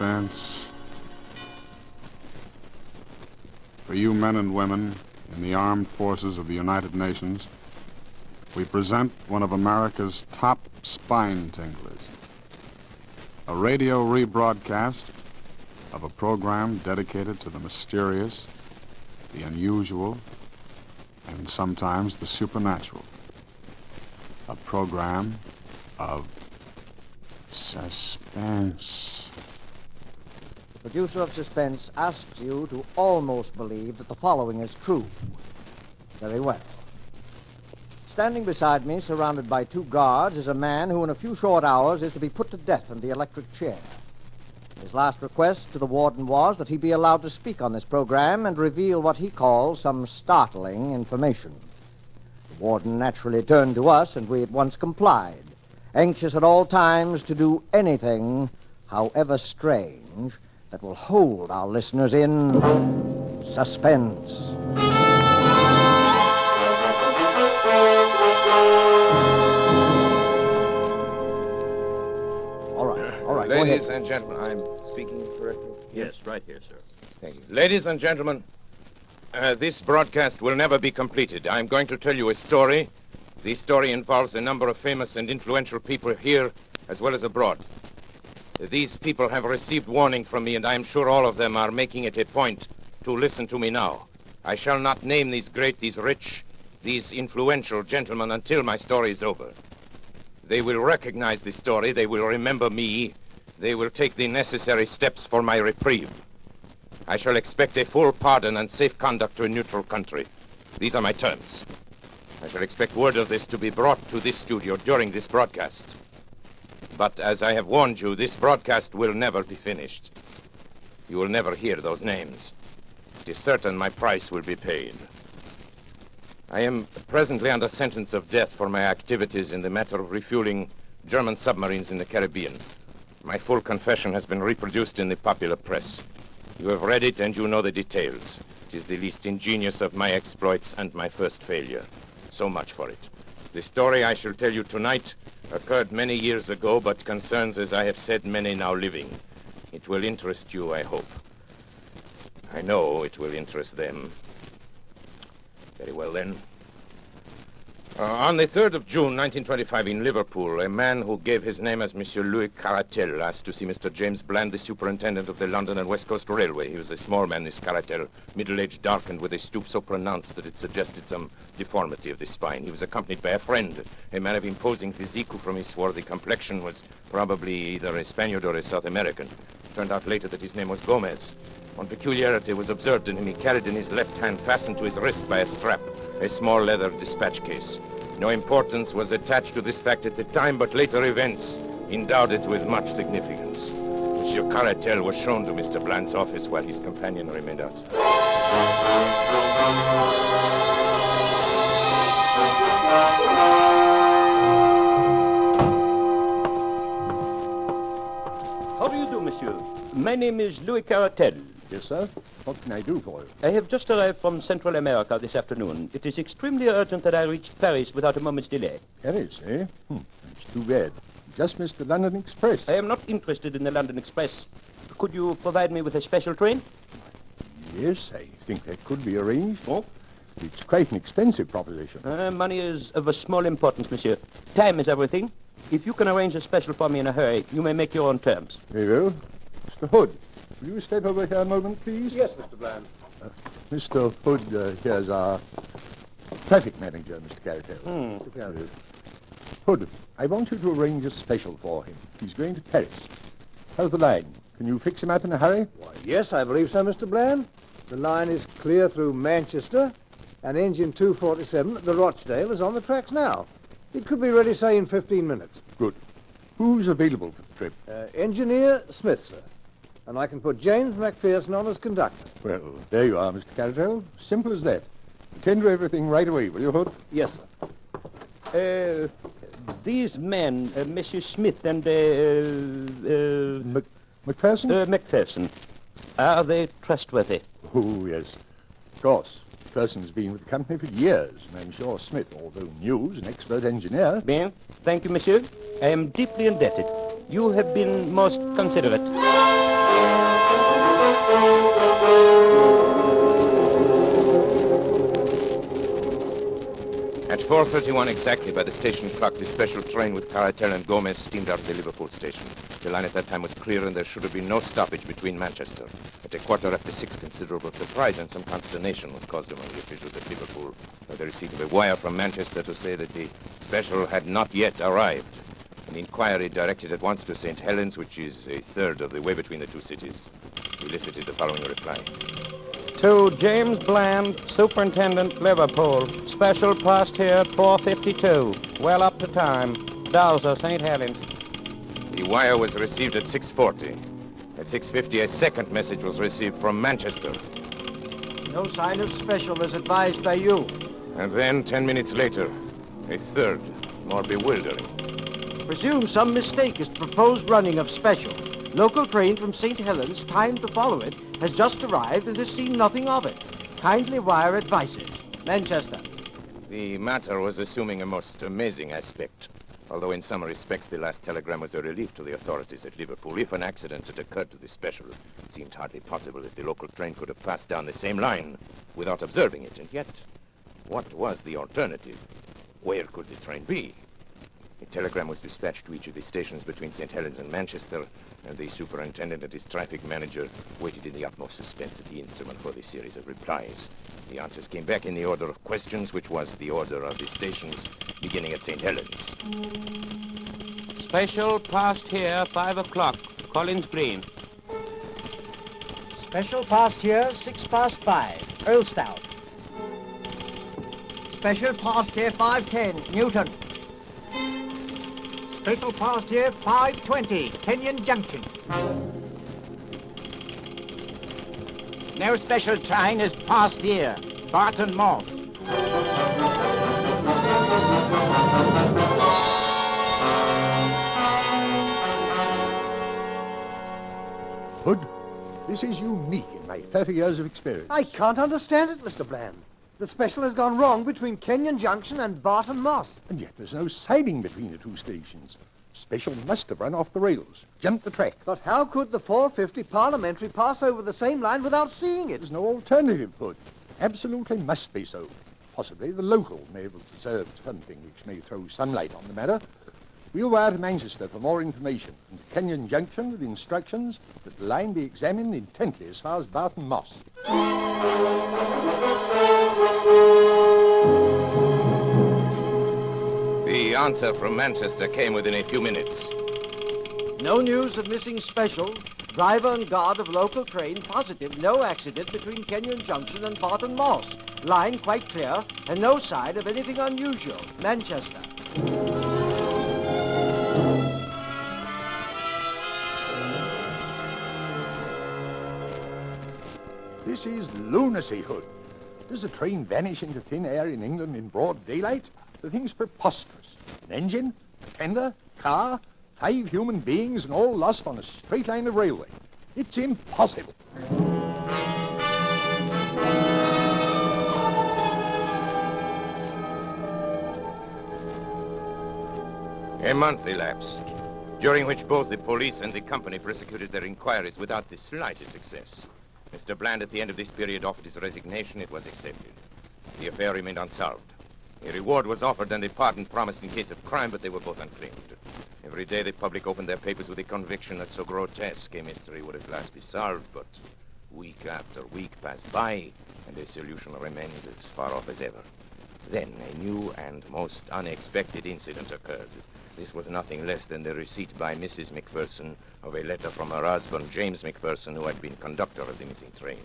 Suspense. For you men and women in the armed forces of the United Nations, we present one of America's top spine tinglers. A radio rebroadcast of a program dedicated to the mysterious, the unusual, and sometimes the supernatural. A program of suspense. The producer of Suspense asks you to almost believe that the following is true. Very well. Standing beside me, surrounded by two guards, is a man who in a few short hours is to be put to death in the electric chair. His last request to the warden was that he be allowed to speak on this program and reveal what he calls some startling information. The warden naturally turned to us, and we at once complied, anxious at all times to do anything, however strange, that will hold our listeners in suspense. All right. Ladies and gentlemen, I'm speaking correctly? Yes, right here, sir. Thank you. Ladies and gentlemen, this broadcast will never be completed. I'm going to tell you a story. The story involves a number of famous and influential people here as well as abroad. These people have received warning from me, and I'm sure all of them are making it a point to listen to me now. I shall not name these great, these rich, these influential gentlemen until my story is over. They will recognize the story, they will remember me, they will take the necessary steps for my reprieve. I shall expect a full pardon and safe conduct to a neutral country. These are my terms. I shall expect word of this to be brought to this studio during this broadcast. But as I have warned you, this broadcast will never be finished. You will never hear those names. It is certain my price will be paid. I am presently under sentence of death for my activities in the matter of refueling German submarines in the Caribbean. My full confession has been reproduced in the popular press. You have read it and you know the details. It is the least ingenious of my exploits and my first failure. So much for it. The story I shall tell you tonight occurred many years ago, but concerns, as I have said, many now living. It will interest you, I hope. I know it will interest them. Very well, then. On the 3rd of June, 1925, in Liverpool, a man who gave his name as Monsieur Louis Caratel asked to see Mr. James Bland, the superintendent of the London and West Coast Railway. He was a small man, this Caratel, middle-aged, darkened, with a stoop so pronounced that it suggested some deformity of the spine. He was accompanied by a friend, a man of imposing physique who, from his swarthy complexion, was probably either a Spaniard or a South American. It turned out later that his name was Gomez. One peculiarity was observed in him. He carried in his left hand, fastened to his wrist by a strap, a small leather dispatch case. No importance was attached to this fact at the time, but later events endowed it with much significance. Monsieur Caratel was shown to Mr. Bland's office while his companion remained outside. How do you do, monsieur? My name is Louis Caratel. Yes, sir. What can I do for you? I have just arrived from Central America this afternoon. It is extremely urgent that I reach Paris without a moment's delay. Paris, eh? That's too bad. Just missed the London Express. I am not interested in the London Express. Could you provide me with a special train? Yes, I think that could be arranged. Oh, it's quite an expensive proposition. Money is of a small importance, monsieur. Time is everything. If you can arrange a special for me in a hurry, you may make your own terms. Very well. Mr. Hood, will you step over here a moment, please? Yes, Mr. Bland. Mr. Hood, here's our traffic manager, Mr. Caratel. Hood, I want you to arrange a special for him. He's going to Paris. How's the line? Can you fix him up in a hurry? Why, yes, I believe so, Mr. Bland. The line is clear through Manchester, and engine 247 at the Rochdale is on the tracks now. It could be ready, say, in 15 minutes. Good. Who's available for the trip? Engineer Smith, sir. And I can put James McPherson on as conductor. Well, there you are, Mr. Caratel. Simple as that. Attend to everything right away, will you, Hood? Yes, sir. These men, Monsieur Smith and, McPherson? McPherson, are they trustworthy? Oh, yes. Of course. McPherson's been with the company for years, and I'm sure Smith, although new, is an expert engineer. Bien. Thank you, monsieur. I am deeply indebted. You have been most considerate. At 4:31 exactly by the station clock, the special train with Caratel and Gomez steamed out of the Liverpool station. The line at that time was clear and there should have been no stoppage between Manchester. At 6:15, considerable surprise and some consternation was caused among the officials at Liverpool by the receipt of a wire from Manchester to say that the special had not yet arrived. An inquiry directed at once to St. Helens, which is a third of the way between the two cities, elicited the following reply. To James Bland, Superintendent, Liverpool. Special passed here at 4:52. Well up to time. Dowser, St. Helens. The wire was received at 6:40. At 6:50, a second message was received from Manchester. No sign of special as advised by you. And then, 10 minutes later, a third, more bewildering. Presume some mistake is the proposed running of special. Local train from St. Helens, timed to follow it, has just arrived and has seen nothing of it. Kindly wire advices. Manchester. The matter was assuming a most amazing aspect. Although in some respects the last telegram was a relief to the authorities at Liverpool. If an accident had occurred to the special, it seemed hardly possible that the local train could have passed down the same line without observing it. And yet, what was the alternative? Where could the train be? A telegram was dispatched to each of the stations between St. Helens and Manchester, and the superintendent and his traffic manager waited in the utmost suspense at the instrument for the series of replies. The answers came back in the order of questions, which was the order of the stations beginning at St. Helens. Special passed here 5 o'clock. Collins Green. Special passed here 5:06, Earlstown. Special passed here 5:10, Newton. Special passed here 5:20, Kenyon Junction. No special train has passed here, Barton Moss. Hood, this is unique in my 30 years of experience. I can't understand it, Mr. Bland. The special has gone wrong between Kenyon Junction and Barton Moss. And yet there's no siding between the two stations. Special must have run off the rails, jumped the track. But how could the 450 Parliamentary pass over the same line without seeing it? There's no alternative, Hood. Absolutely must be so. Possibly the local may have observed something which may throw some light on the matter. We'll wire to Manchester for more information, and to Kenyon Junction with instructions that the line be examined intently as far as Barton Moss. The answer from Manchester came within a few minutes. No news of missing special. Driver and guard of local train positive no accident between Kenyon Junction and Barton Moss. Line quite clear and no sign of anything unusual. Manchester. This is lunacy, Hood. Does a train vanish into thin air in England in broad daylight? The thing's preposterous. An engine, a tender, car, 5 human beings, and all lost on a straight line of railway. It's impossible. A month elapsed, during which both the police and the company prosecuted their inquiries without the slightest success. Mr. Bland, at the end of this period, offered his resignation. It was accepted. The affair remained unsolved. A reward was offered and a pardon promised in case of crime, but they were both unclaimed. Every day the public opened their papers with the conviction that so grotesque a mystery would at last be solved, but week after week passed by, and a solution remained as far off as ever. Then a new and most unexpected incident occurred. This was nothing less than the receipt by Mrs. McPherson of a letter from her husband, James McPherson, who had been conductor of the missing train.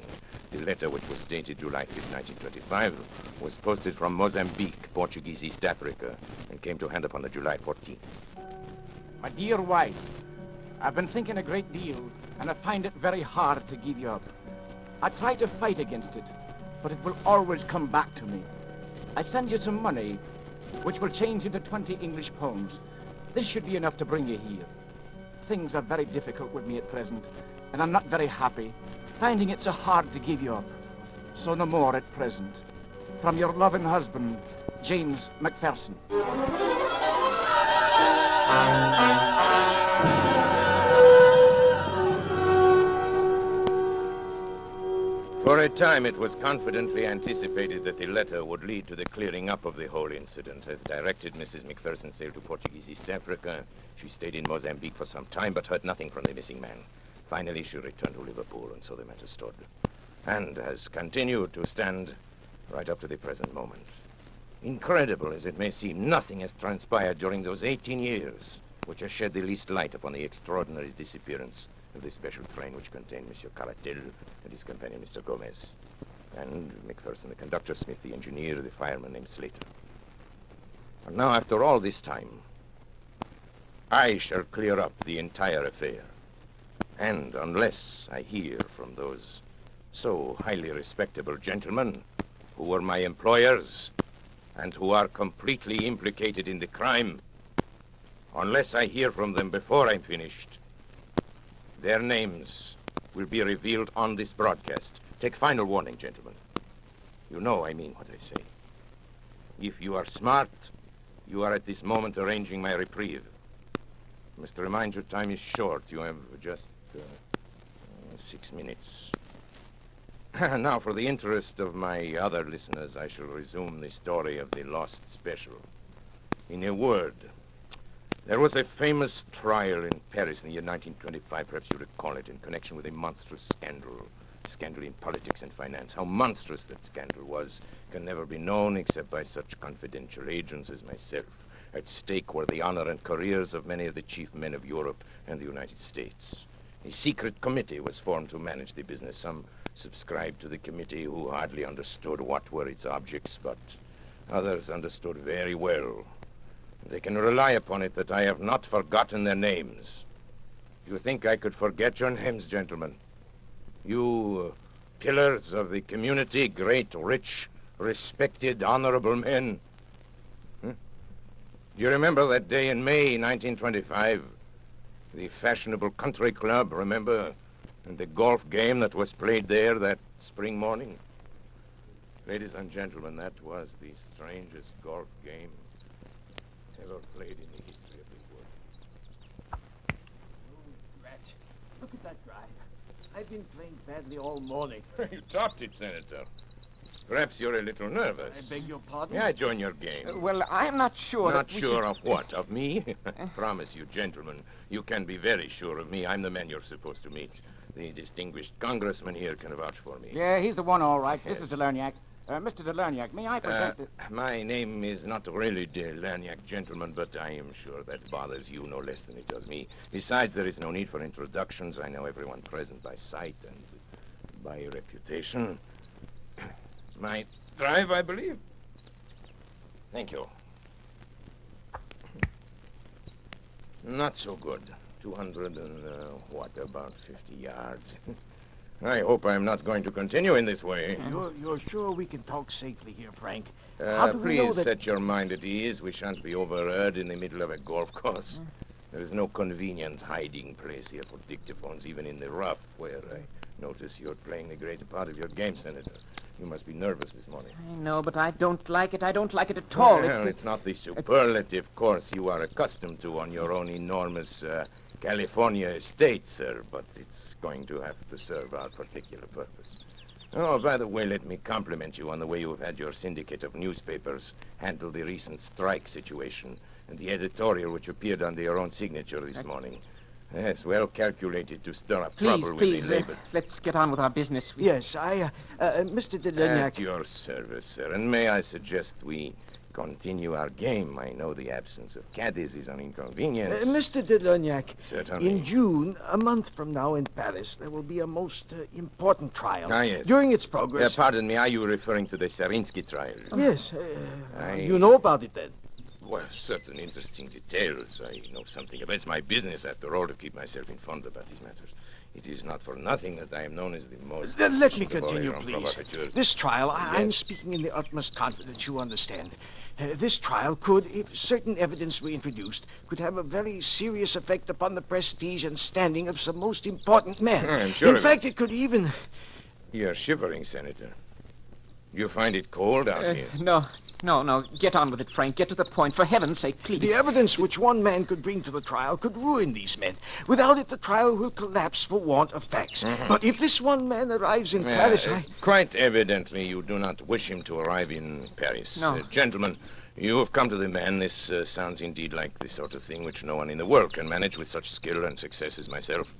The letter, which was dated July 5, 1925, was posted from Mozambique, Portuguese East Africa, and came to hand upon the July 14th. My dear wife, I've been thinking a great deal, and I find it very hard to give you up. I try to fight against it, but it will always come back to me. I send you some money, which will change into 20 English pounds. This should be enough to bring you here. Things are very difficult with me at present, and I'm not very happy, finding it so hard to give you up. So no more at present. From your loving husband, James McPherson. a time, it was confidently anticipated that the letter would lead to the clearing up of the whole incident. As directed, Mrs. McPherson sailed to Portuguese East Africa. She stayed in Mozambique for some time, but heard nothing from the missing man. Finally, she returned to Liverpool, and so the matter stood. And has continued to stand right up to the present moment. Incredible as it may seem, nothing has transpired during those 18 years which has shed the least light upon the extraordinary disappearance of the special train which contained Monsieur Caratel and his companion, Mr. Gomez. And McPherson, the conductor, Smith, the engineer, the fireman named Slater. And now, after all this time, I shall clear up the entire affair. And unless I hear from those so highly respectable gentlemen who were my employers and who are completely implicated in the crime, unless I hear from them before I'm finished, their names will be revealed on this broadcast. Take final warning, gentlemen. You know I mean what I say. If you are smart, you are at this moment arranging my reprieve. I must remind you, time is short. You have just 6 minutes. Now, for the interest of my other listeners, I shall resume the story of the lost special. In a word, there was a famous trial in Paris in the year 1925, perhaps you recall it, in connection with a monstrous scandal in politics and finance. How monstrous that scandal was can never be known except by such confidential agents as myself. At stake were the honor and careers of many of the chief men of Europe and the United States. A secret committee was formed to manage the business. Some subscribed to the committee who hardly understood what were its objects, but others understood very well. They can rely upon it that I have not forgotten their names. You think I could forget your names, gentlemen? You pillars of the community, great, rich, respected, honorable men. Do you remember that day in May 1925? The fashionable country club, remember? And the golf game that was played there that spring morning? Ladies and gentlemen, that was the strangest golf game ever played in the history of the world. Oh, rat. Look at that drive. I've been playing badly all morning. You topped it, Senator. Perhaps you're a little nervous. I beg your pardon? May I join your game? Well, I'm not sure. Not sure of what? Of me? I promise you, gentlemen, you can be very sure of me. I'm the man you're supposed to meet. The distinguished congressman here can vouch for me. Yeah, he's the one, all right. Yes. This is Delerniak. Mr. Delerniak, may I present My name is not really Delerniak, gentlemen, but I am sure that bothers you no less than it does me. Besides, there is no need for introductions. I know everyone present by sight and by reputation. My drive, I believe. Thank you. Not so good. 200 and, about 50 yards. I hope I'm not going to continue in this way. You're sure we can talk safely here, Frank? How do we know Please that... set your mind at ease. We shan't be overheard in the middle of a golf course. There is no convenient hiding place here for dictaphones, even in the rough, where I notice you're playing the greater part of your game, Senator. You must be nervous this morning. I know, but I don't like it. I don't like it at all. Well, it's not the superlative course you are accustomed to on your own enormous California estate, sir, but it's going to have to serve our particular purpose. Oh, by the way, let me compliment you on the way you have had your syndicate of newspapers handle the recent strike situation and the editorial which appeared under your own signature this morning. Yes, well calculated to stir up trouble with the labor. Let's get on with our business. Yes, Mr. Delerniak... At your service, sir. And may I suggest we continue our game? I know the absence of caddies is an inconvenience. Mr. Delerniak, Certainly. in June, a month from now in Paris, there will be a most important trial. Ah, yes. During its progress... Pardon me, are you referring to the Sarinsky trial? Yes. You know about it, then? Well, certain interesting details. I know something about it. It's my business, after all, to keep myself informed about these matters. It is not for nothing that I am known as the most... Let me efficient of all continue, agents please. provocateurs. This trial, I'm Yes. speaking in the utmost confidence, you understand. This trial could, if certain evidence were introduced, could have a very serious effect upon the prestige and standing of some most important men. I'm sure In of fact, it could even... You're shivering, Senator. You find it cold out here? No. Get on with it, Frank. Get to the point. For heaven's sake, please. The evidence which one man could bring to the trial could ruin these men. Without it, the trial will collapse for want of facts. But if this one man arrives in Paris, Quite evidently, you do not wish him to arrive in Paris. No. Gentlemen, you have come to the man. This sounds indeed like the sort of thing which no one in the world can manage with such skill and success as myself.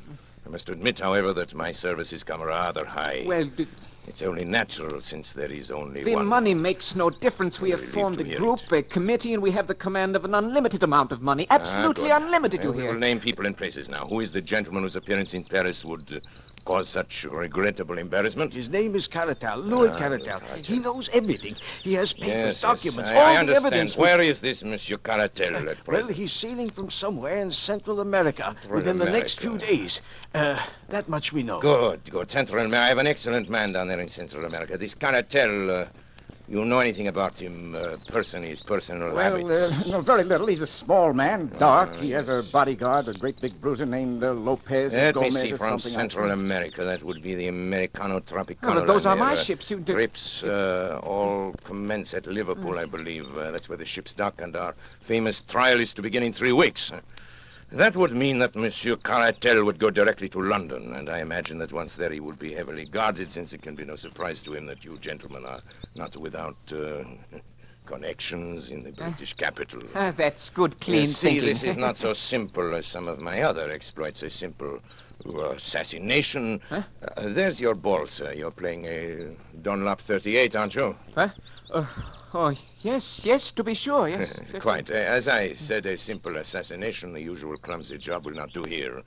I must admit, however, that my services come rather high. Well, It's only natural, since there is only the one. money makes no difference. We have Relieved formed to a hear group, a committee, and we have the command of an unlimited amount of money. Absolutely Good. unlimited, you We hear. will name people and places now. Who is the gentleman whose appearance in Paris would cause such regrettable embarrassment? his name is Caratal, Louis Caratal. He knows everything. He has papers, documents, I all the understand. evidence. Where is this Monsieur Caratel at Well, present? he's sailing from somewhere in Central America within the next few America. days. That much we know. Good. Central America. I have an excellent man down there in Central America. This Caratel, you know anything about him, his personal habits? No, very little. He's a small man, dark. He has a bodyguard, a great big bruiser named Lopez. Let me Gomez see, or from something. Central America. That would be the Americano Tropicano. Those are line my there. ships. You Trips all commence at Liverpool, I believe. That's where the ships dock, and our famous trial is to begin in 3 weeks. That would mean that Monsieur Caratel would go directly to London, and I imagine that once there he would be heavily guarded, since it can be no surprise to him that you gentlemen are not without connections in the British capital. That's good, clean You see, thinking. this is not so simple as some of my other exploits. A simple assassination. There's your ball, sir. You're playing a Dunlop 38, aren't you? Huh? Oh, yes, to be sure, yes. Quite. As I said, a simple assassination, the usual clumsy job, will not do here.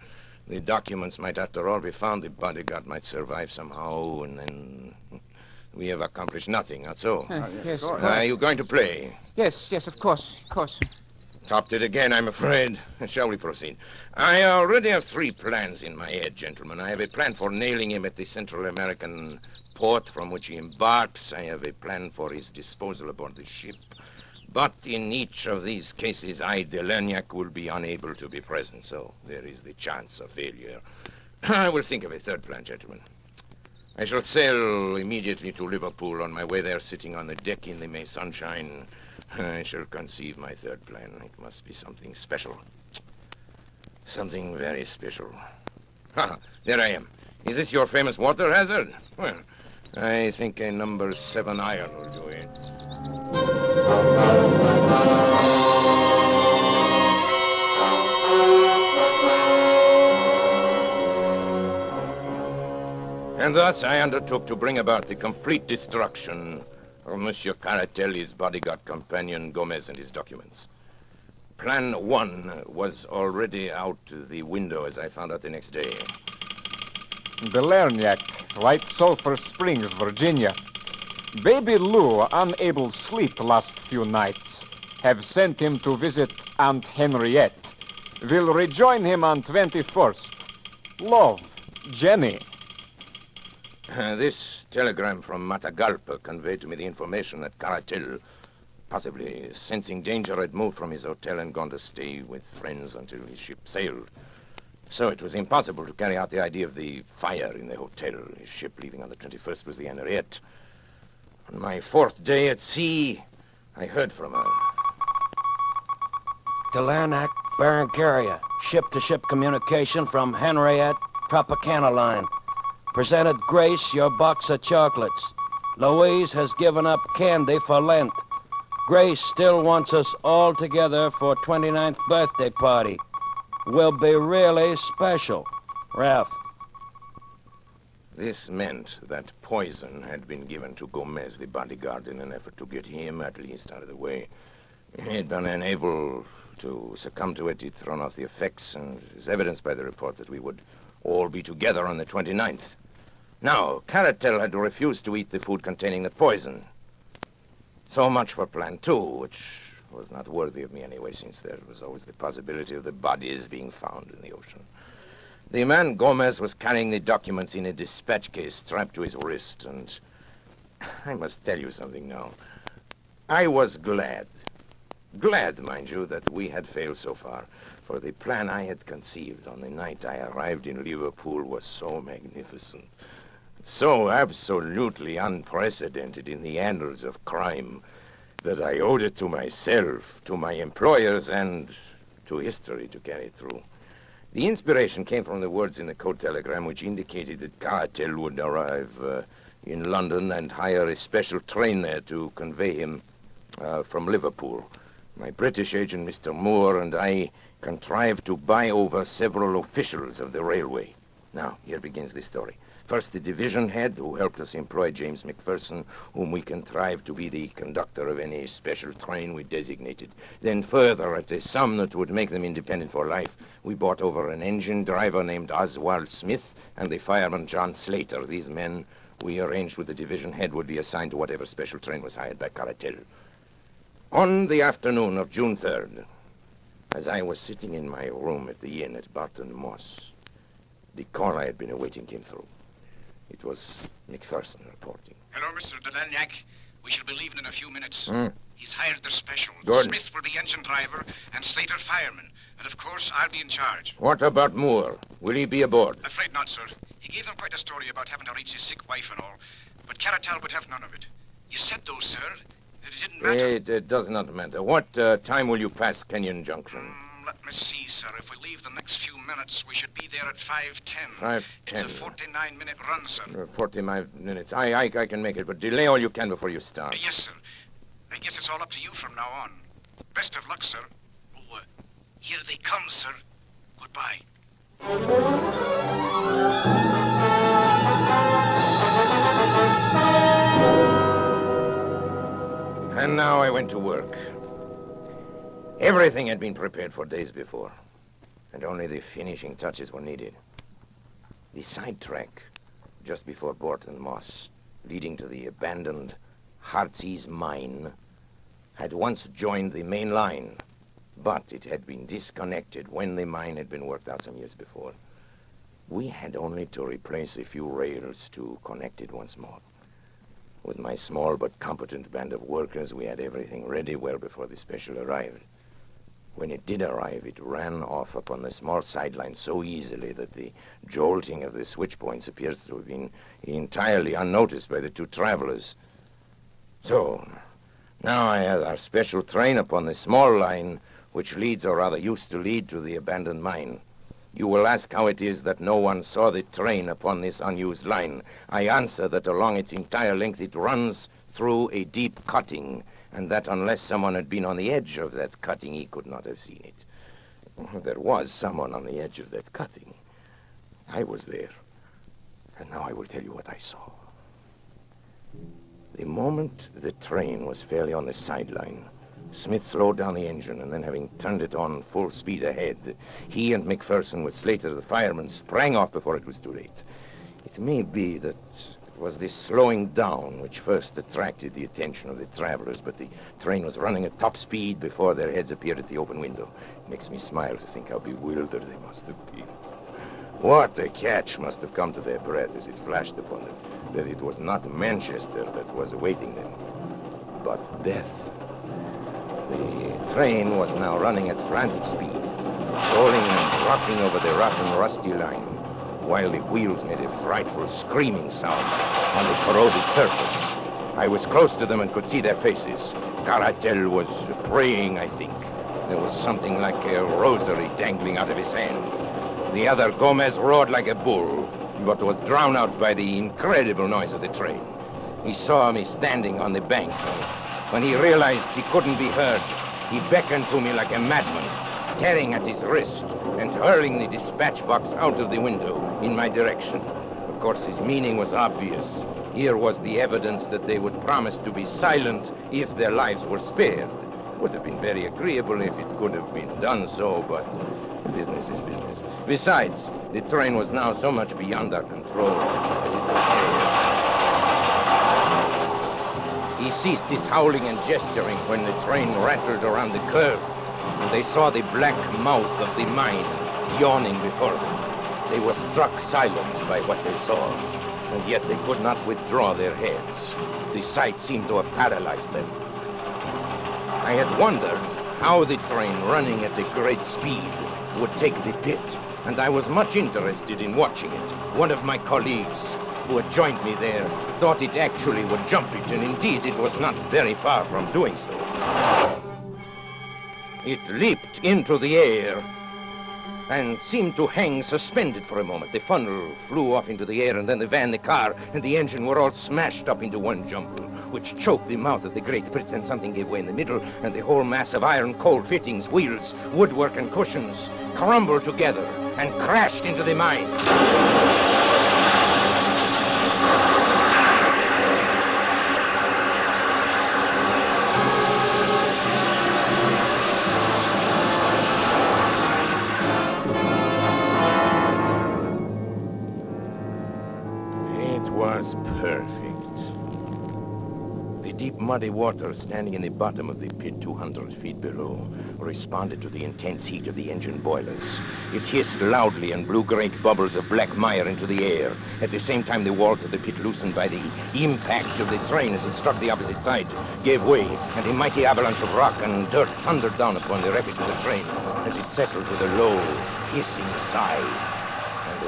The documents might, after all, be found. The bodyguard might survive somehow, and then we have accomplished nothing, not so? Yes. Are you going to play? Yes, of course. Topped it again, I'm afraid. Shall we proceed? I already have 3 plans in my head, gentlemen. I have a plan for nailing him at the Central American port from which he embarks. I have a plan for his disposal aboard the ship. But in each of these cases, I, Delerniac, will be unable to be present, so there is the chance of failure. I will think of a 3rd plan, gentlemen. I shall sail immediately to Liverpool. On my way there, sitting on the deck in the May sunshine, I shall conceive my 3rd plan. It must be something special. Something very special. There I am. Is this your famous water hazard? Well, I think a number 7 iron will do it. And thus I undertook to bring about the complete destruction of Monsieur Caratel, his bodyguard companion, Gomez, and his documents. Plan 1 was already out the window, as I found out the next day. Belerniak, White Sulphur Springs, Virginia. Baby Lou, unable sleep last few nights, have sent him to visit Aunt Henriette. Will rejoin him on 21st. Love, Jenny. This telegram from Matagalpa conveyed to me the information that Caratel, possibly sensing danger, had moved from his hotel and gone to stay with friends until his ship sailed. So it was impossible to carry out the idea of the fire in the hotel. His ship leaving on the 21st was the Henriette. On my 4th day at sea, I heard from her. Delernac, Barrancaria. Ship-to-ship communication from Henriette, Tropicana line. Presented Grace your box of chocolates. Louise has given up candy for Lent. Grace still wants us all together for 29th birthday party. Will be really special. Ralph. This meant that poison had been given to Gomez, the bodyguard, in an effort to get him at least out of the way. He had been unable to succumb to it. He'd thrown off the effects, and is evidenced by the report that we would all be together on the 29th. Now, Caratel had refused to eat the food containing the poison. So much for Plan 2, which was not worthy of me anyway, since there was always the possibility of the bodies being found in the ocean. The man Gomez was carrying the documents in a dispatch case strapped to his wrist, and I must tell you something now. I was glad, mind you, that we had failed so far, for the plan I had conceived on the night I arrived in Liverpool was so magnificent. So absolutely unprecedented in the annals of crime that I owed it to myself, to my employers, and to history to carry it through. The inspiration came from the words in the code telegram which indicated that Cartel would arrive in London and hire a special train there to convey him from Liverpool. My British agent, Mr. Moore, and I contrived to buy over several officials of the railway. Now, here begins the story. First, the division head, who helped us employ James McPherson, whom we contrived to be the conductor of any special train we designated. Then further, at a sum that would make them independent for life, we bought over an engine driver named Oswald Smith and the fireman John Slater. These men we arranged with the division head would be assigned to whatever special train was hired by Cartel. On the afternoon of June 3rd, as I was sitting in my room at the inn at Barton Moss, the call I had been awaiting came through. It was McPherson reporting. Hello, Mr. Delanyak. We shall be leaving in a few minutes. He's hired the special. Good. Smith will be engine driver and Slater fireman. And of course, I'll be in charge. What about Moore? Will he be aboard? Afraid not, sir. He gave them quite a story about having to reach his sick wife and all. But Caratal would have none of it. You said, though, sir, that it didn't matter. It does not matter. What time will you pass Kenyon Junction? Let me see, sir. If we leave the next few minutes, we should be there at 5:10. 5:10. It's a 49-minute run, sir. 45 minutes. I can make it, but delay all you can before you start. Yes, sir. I guess it's all up to you from now on. Best of luck, sir. Oh, here they come, sir. Goodbye. And now I went to work. Everything had been prepared for days before, and only the finishing touches were needed. The sidetrack, just before Barton Moss, leading to the abandoned Heartsease mine, had once joined the main line, but it had been disconnected when the mine had been worked out some years before. We had only to replace a few rails to connect it once more. With my small but competent band of workers, we had everything ready well before the special arrived. When it did arrive, it ran off upon the small sideline so easily that the jolting of the switch points appears to have been entirely unnoticed by the two travelers. So, now I have our special train upon the small line which leads, or rather used to lead, to the abandoned mine. You will ask how it is that no one saw the train upon this unused line. I answer that along its entire length it runs through a deep cutting, and that unless someone had been on the edge of that cutting, he could not have seen it. There was someone on the edge of that cutting. I was there. And now I will tell you what I saw. The moment the train was fairly on the sideline, Smith slowed down the engine, and then having turned it on full speed ahead, he and McPherson, with Slater the fireman, sprang off before it was too late. It may be that it was this slowing down which first attracted the attention of the travelers, but the train was running at top speed before their heads appeared at the open window. It makes me smile to think how bewildered they must have been. What a catch must have come to their breath as it flashed upon them, that it was not Manchester that was awaiting them, but death. The train was now running at frantic speed, rolling and rocking over the rotten, rusty line, while the wheels made a frightful screaming sound on the corroded surface. I was close to them and could see their faces. Caratel was praying, I think. There was something like a rosary dangling out of his hand. The other, Gomez, roared like a bull, but was drowned out by the incredible noise of the train. He saw me standing on the bank, and when he realized he couldn't be heard, he beckoned to me like a madman, tearing at his wrist and hurling the dispatch box out of the window in my direction. Of course, his meaning was obvious. Here was the evidence that they would promise to be silent if their lives were spared. It would have been very agreeable if it could have been done so, but business is business. Besides, the train was now so much beyond our control as it was theirs. He ceased his howling and gesturing when the train rattled around the curve, and they saw the black mouth of the mine yawning before them. They were struck silent by what they saw, and yet they could not withdraw their heads. The sight seemed to have paralyzed them. I had wondered how the train, running at a great speed, would take the pit, and I was much interested in watching it. One of my colleagues, who had joined me there, thought it actually would jump it, and indeed it was not very far from doing so. It leaped into the air and seemed to hang suspended for a moment. The funnel flew off into the air, and then the van, the car, and the engine were all smashed up into one jumble, which choked the mouth of the Great Britain. Something gave way in the middle, and the whole mass of iron, coal fittings, wheels, woodwork, and cushions crumbled together and crashed into the mine. Was perfect. The deep muddy water standing in the bottom of the pit 200 feet below responded to the intense heat of the engine boilers. It hissed loudly and blew great bubbles of black mire into the air. At the same time, the walls of the pit, loosened by the impact of the train as it struck the opposite side, gave way, and a mighty avalanche of rock and dirt thundered down upon the wreckage of the train as it settled with a low, hissing sigh,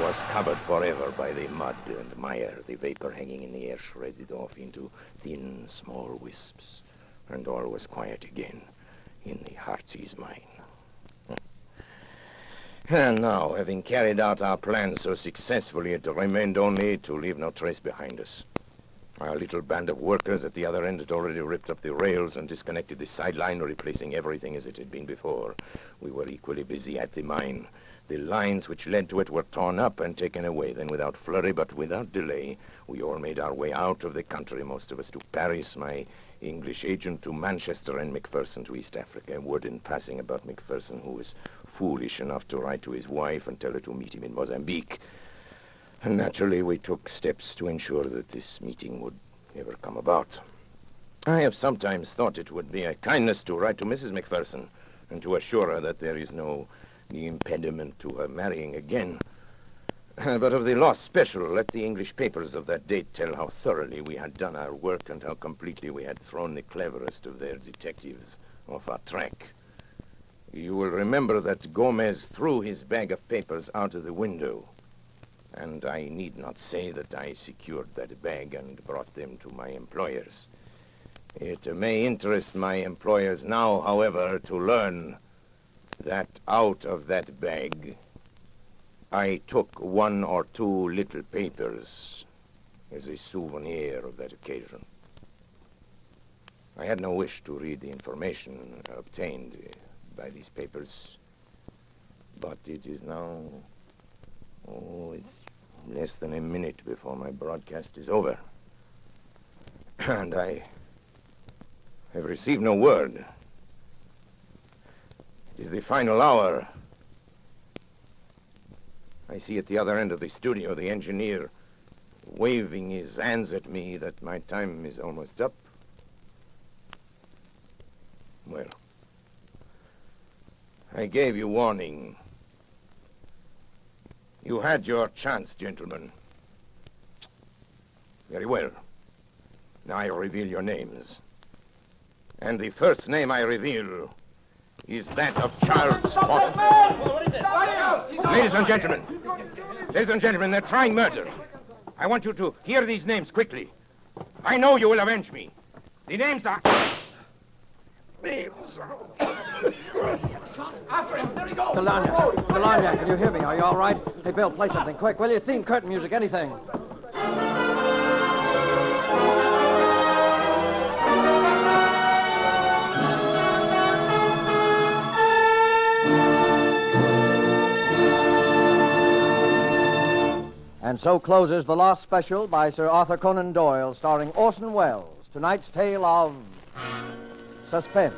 was covered forever by the mud and mire. The vapor hanging in the air shredded off into thin, small wisps, and all was quiet again in the Heartsease mine. And now, having carried out our plan so successfully, it remained only to leave no trace behind us. Our little band of workers at the other end had already ripped up the rails and disconnected the sideline, replacing everything as it had been before. We were equally busy at the mine. The lines which led to it were torn up and taken away. Then, without flurry but without delay, we all made our way out of the country, most of us to Paris, my English agent to Manchester, and Macpherson to East Africa. Word in passing about Macpherson, who was foolish enough to write to his wife and tell her to meet him in Mozambique. And naturally, we took steps to ensure that this meeting would never come about. I have sometimes thought it would be a kindness to write to Mrs. Macpherson and to assure her that there is no impediment to her marrying again. But of the lost special, let the English papers of that date tell how thoroughly we had done our work and how completely we had thrown the cleverest of their detectives off our track. You will remember that Gomez threw his bag of papers out of the window, and I need not say that I secured that bag and brought them to my employers. It may interest my employers now, however, to learn that out of that bag, I took one or two little papers as a souvenir of that occasion. I had no wish to read the information obtained by these papers, but it is now, it's less than a minute before my broadcast is over. And I have received no word. It is the final hour. I see at the other end of the studio the engineer waving his hands at me that my time is almost up. Well, I gave you warning. You had your chance, gentlemen. Very well. Now I reveal your names. And the first name I reveal is that of Charles Horton. Ladies and gentlemen, they're trying murder. I want you to hear these names quickly. I know you will avenge me. The names are... After him! There he goes! Delania, can you hear me? Are you all right? Hey, Bill, play something quick, will you? Theme, curtain music, anything. And so closes the Lost Special by Sir Arthur Conan Doyle, starring Orson Welles. Tonight's tale of Suspense.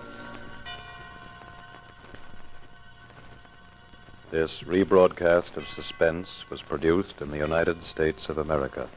This rebroadcast of Suspense was produced in the United States of America.